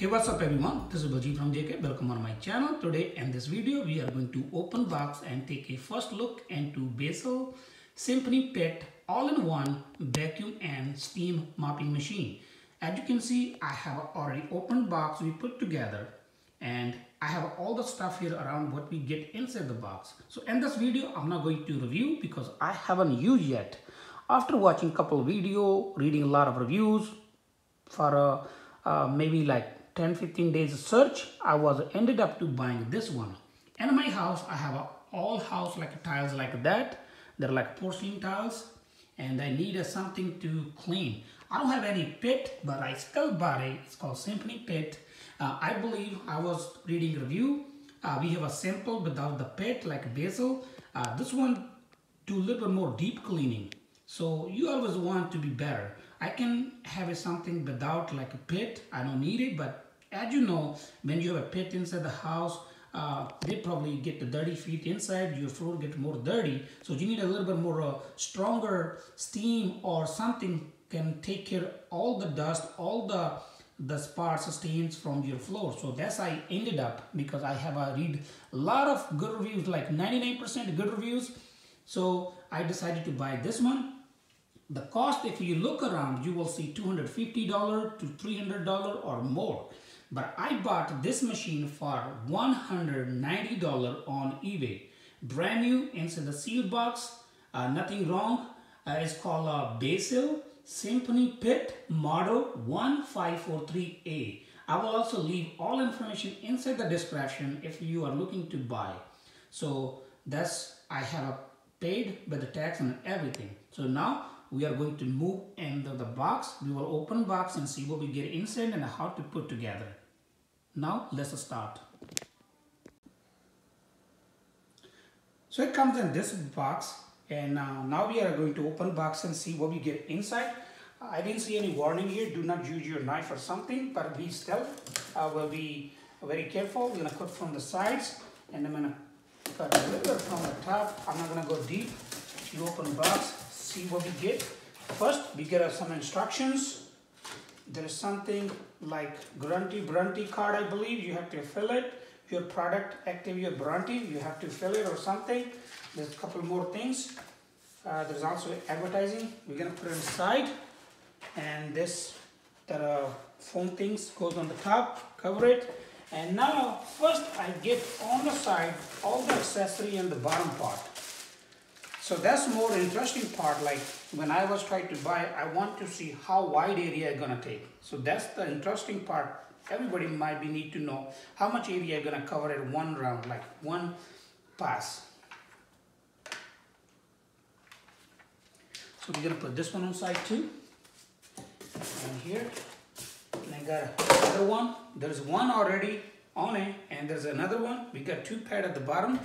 Hey, what's up everyone, this is Baljit from JK. Welcome on my channel. Today in this video we are going to open box and take a first look into Bissell Symphony Pet all-in-one vacuum and steam mopping machine. As you can see, I have already opened box we put together and I have all the stuff here around what we get inside the box. So in this video I'm not going to review because I haven't used yet. After watching a couple of videos, reading a lot of reviews for maybe like 10-15 days search, I ended up to buying this one. And in my house I have all house like tiles like that. They're like porcelain tiles and I need something to clean. I don't have any pit, but I still bought it. It's called Symphony Pit. I believe I was reading review. We have a simple without the pit like Bissell. This one do a little bit more deep cleaning. So you always want to be better. I can have something without like a pit. I don't need it, but as you know, when you have a pit inside the house, they probably get the dirty feet inside, your floor get more dirty. So you need a little bit more stronger steam or something can take care of all the dust, all the sparse stains from your floor. So that's how I ended up, because I have read a lot of good reviews, like 99% good reviews. So I decided to buy this one. The cost, if you look around, you will see $250 to $300 or more. But I bought this machine for $190 on eBay. Brand new, inside the sealed box, nothing wrong. It's called Bissell Symphony Pit Model 1543A. I will also leave all information inside the description if you are looking to buy. So that's, I have paid by the tax and everything. So now we are going to move into the box. We will open box and see what we get inside and how to put together. Now let's start. So it comes in this box, and now we are going to open box and see what we get inside. I didn't see any warning here, do not use your knife or something, but we still will be very careful. We're going to cut from the sides, and I'm going to cut a little bit from the top. I'm not going to go deep. You open box, see what we get. First, we get some instructions. There is something like guarantee card, I believe. You have to fill it. Your product active your warranty, you have to fill it or something. There's a couple more things. There's also advertising. We're gonna put it inside, and this foam things goes on the top, cover it. And now first I get on the side all the accessory and the bottom part. So that's more interesting part. Like when I was trying to buy, I want to see how wide area I'm gonna take. So that's the interesting part. Everybody might need to know how much area I'm gonna cover at one round, like one pass. So we're gonna put this one on side too. And here, and I got another one. There's one already on it, and there's another one. We got two pads at the bottom.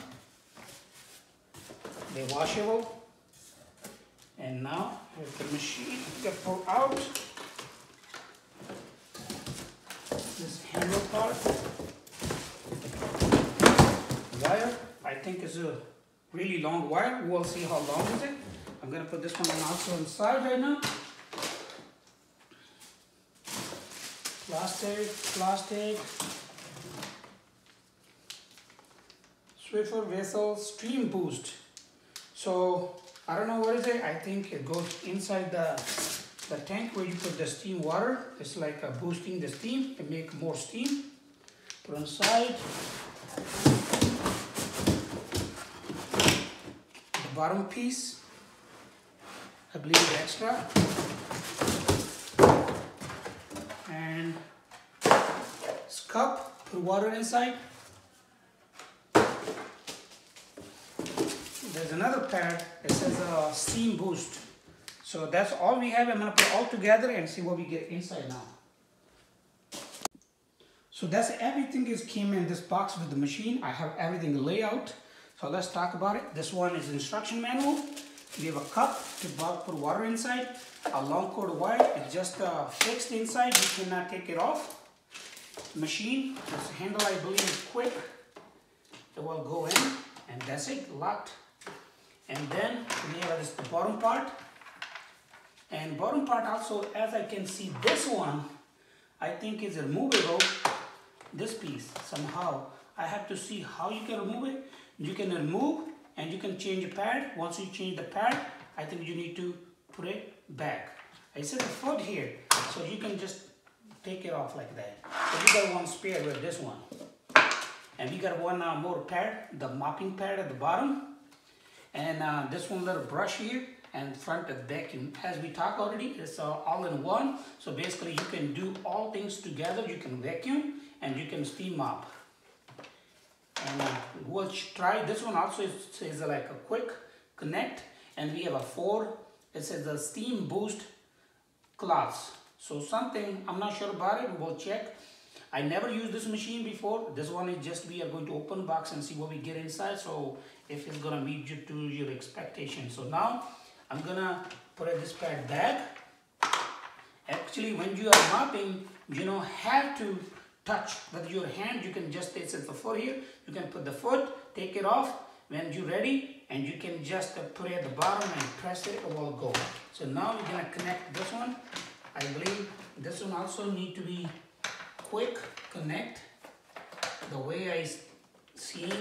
They're washable. And now here's the machine. We can pull out this handle part. Wire, I think is a really long wire. We'll see how long is it. I'm gonna put this one also inside right now. Plastic. Swiffer vessel stream boost. So I don't know what is it. I think it goes inside the tank where you put the steam water. It's like boosting the steam to make more steam. Put on the side. The bottom piece, I believe is extra. And this cup, put water inside. There's another pad, it says steam boost. So that's all we have. I'm gonna put all together and see what we get inside now. So that's everything came in this box with the machine. I have everything layout. So let's talk about it. This one is instruction manual. We have a cup to put water inside. A long cord wire, it's just fixed inside. You cannot take it off. Machine, this handle I believe is quick. It will go in, and that's it, locked. And then we have this the bottom part. And bottom part also, as I can see, this one I think is removable. this piece somehow. I have to see how you can remove it. You can remove and you can change the pad. Once you change the pad, I think you need to put it back. I set the foot here, so you can just take it off like that. So we got one spare with this one. And we got one more pad, the mopping pad at the bottom. And this one little brush here, and front of vacuum. As we talked already, it's all in one. So basically you can do all things together. You can vacuum and you can steam mop. And we'll try this one also. It says like a quick connect, and we have a 4. It says the steam boost cloths. So something, I'm not sure about it, we'll check. I never used this machine before. This one is just, we are going to open box and see what we get inside. So if it's gonna meet you to your expectations. So now I'm gonna put this pad back. Actually, when you are mopping, you don't have to touch with your hand. You can just, it's the foot here. You can put the foot, take it off when you're ready, and you can just put it at the bottom and press it, it will go. So now we're gonna connect this one. I believe this one also need to be quick connect, the way I seen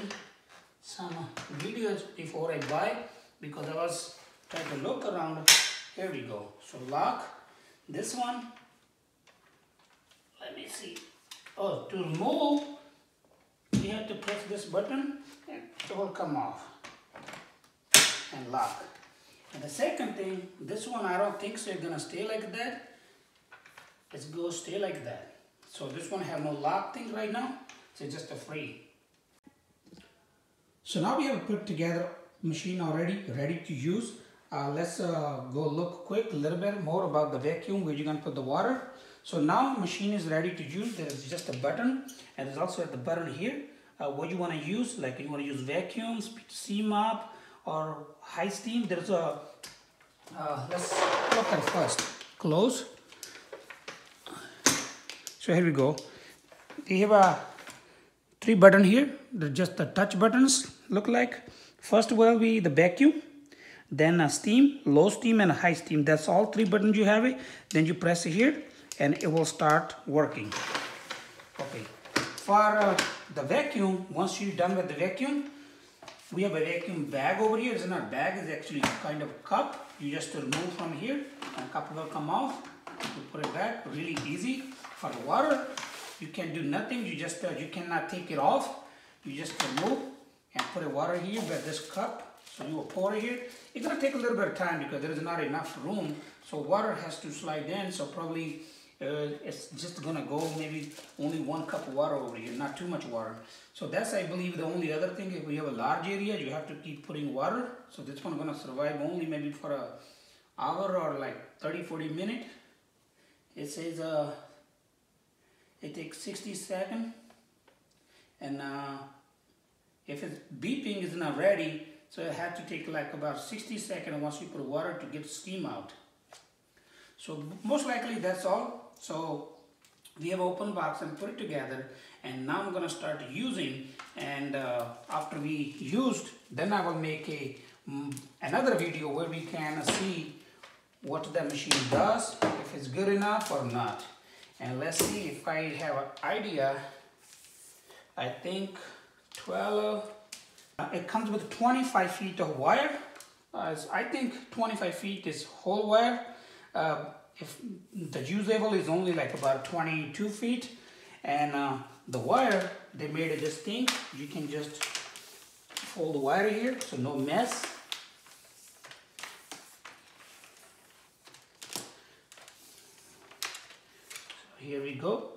some videos before I buy, because I was trying to look around. Here we go. So lock this one. Let me see. Oh, to remove, you have to press this button and it will come off and lock. And the second thing, this one I don't think so it's gonna stay like that. It's gonna stay like that. So this one have no lock thing right now. So it's just a free. So now we have put together machine already, ready to use. Let's go look quick a little bit more about the vacuum where you're gonna put the water. So now machine is ready to use. There's just a button, and there's also at the button here what you want to use. Like you want to use vacuum, steam mop, or high steam. There's a let's look at first. Close. So here we go. We have a 3 button here. They're just the touch buttons look like. First will be the vacuum, then a steam, low steam, and a high steam. That's all 3 buttons you have it. Then you press it here and it will start working. Okay. For the vacuum, once you're done with the vacuum, we have a vacuum bag over here. It's not a bag, it's actually kind of a cup. You just remove from here and cup will come off. You put it back, really easy. For the water, you can do nothing. You just you cannot take it off. You just remove and put the water here with this cup. So you will pour it here. It's gonna take a little bit of time because there is not enough room. So water has to slide in. So probably it's just gonna go maybe only 1 cup of water over here, not too much water. So that's, I believe, the only other thing. If we have a large area, you have to keep putting water. So this one gonna survive only maybe for an hour or like 30-40 minutes. It says it takes 60 seconds, and if it's beeping, it's not ready, so it had to take like about 60 seconds once you put water to get steam out. So most likely that's all. So we have open box and put it together, and now I'm gonna start using, and after we used, then I will make another video where we can see what the machine does, if it's good enough or not. And let's see if I have an idea. I think 12, it comes with 25 feet of wire. I think 25 feet is whole wire. If the usable is only like about 22 feet. And the wire, they made this thing. You can just fold the wire here, so no mess. Here we go.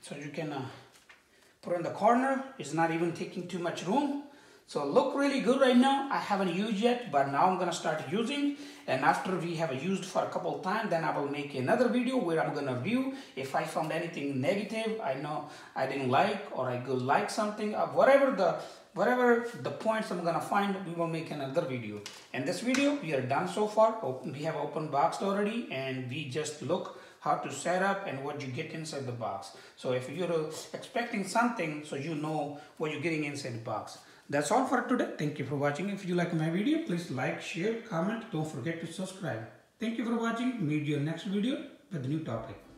So you can put in the corner. It's not even taking too much room. So look really good right now. I haven't used yet, but now I'm gonna start using. And after we have used for a couple of times, then I will make another video where I'm gonna review. If I found anything negative, I know I didn't like, or I could like something, whatever the points I'm gonna find, we will make another video. In this video, we are done so far. We have open boxed already, and we just look how to set up and what you get inside the box. So if you're expecting something, so you know what you're getting inside the box. That's all for today. Thank you for watching. If you like my video, please like, share, comment. Don't forget to subscribe. Thank you for watching. Meet you in next video. with a new topic.